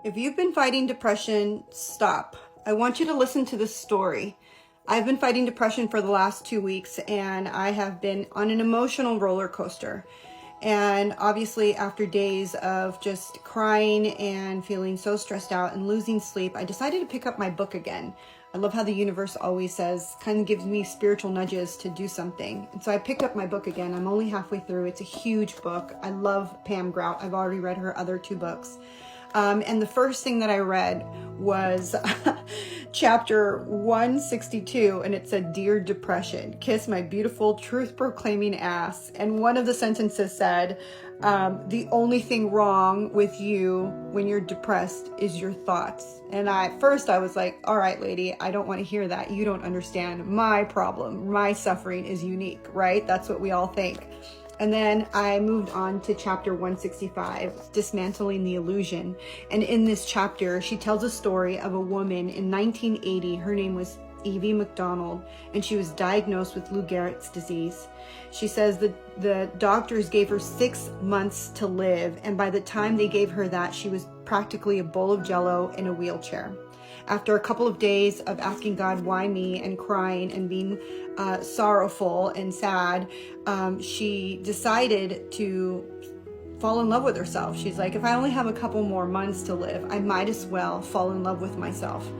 If you've been fighting depression, stop. I want you to listen to this story. I've been fighting depression for the last 2 weeks, and I have been on an emotional roller coaster. And obviously, after days of just crying and feeling so stressed out and losing sleep, I decided to pick up my book again. I love how the universe always says, kind of gives me spiritual nudges to do something. And so I picked up my book again. I'm only halfway through. It's a huge book. I love Pam Grout. I've already read her other 2 books. And the first thing that I read was chapter 162, and it said, "Dear Depression, kiss my beautiful truth-proclaiming ass." And one of the sentences said, the only thing wrong with you when you're depressed is your thoughts. And at first I was like, all right, lady, I don't want to hear that. You don't understand. My problem, my suffering is unique, right? That's what we all think. And then I moved on to chapter 165, Dismantling the Illusion. And in this chapter, she tells a story of a woman in 1980. Her name was Evie McDonald, and she was diagnosed with Lou Gehrig's disease. She says that the doctors gave her 6 months to live, and by the time they gave her that, she was practically a bowl of jello in a wheelchair. After a couple of days of asking God, why me, and crying and being sorrowful and sad, she decided to fall in love with herself. She's like, if I only have a couple more months to live, I might as well fall in love with myself.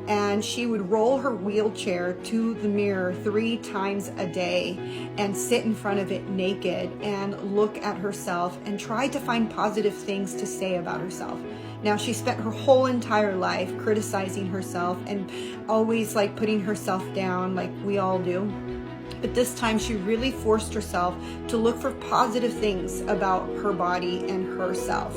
And she would roll her wheelchair to the mirror 3 times a day and sit in front of it naked and look at herself and try to find positive things to say about herself. Now, she spent her whole entire life criticizing herself and always like putting herself down like we all do. But this time she really forced herself to look for positive things about her body and herself.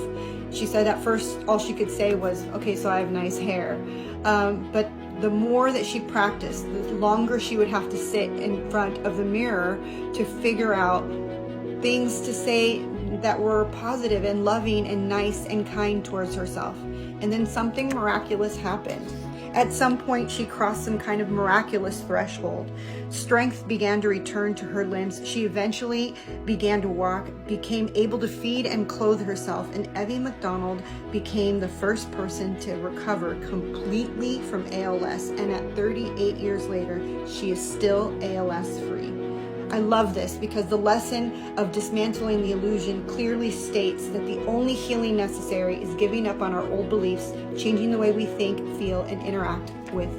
She said at first all she could say was, okay, so I have nice hair. But the more that she practiced, the longer she would have to sit in front of the mirror to figure out things to say that were positive and loving and nice and kind towards herself. And then something miraculous happened. At some point, she crossed some kind of miraculous threshold. Strength began to return to her limbs. She eventually began to walk, became able to feed and clothe herself, and Evie McDonald became the first person to recover completely from ALS. And at 38 years later, she is still ALS free. I love this because the lesson of dismantling the illusion clearly states that the only healing necessary is giving up on our old beliefs, changing the way we think, feel, and interact with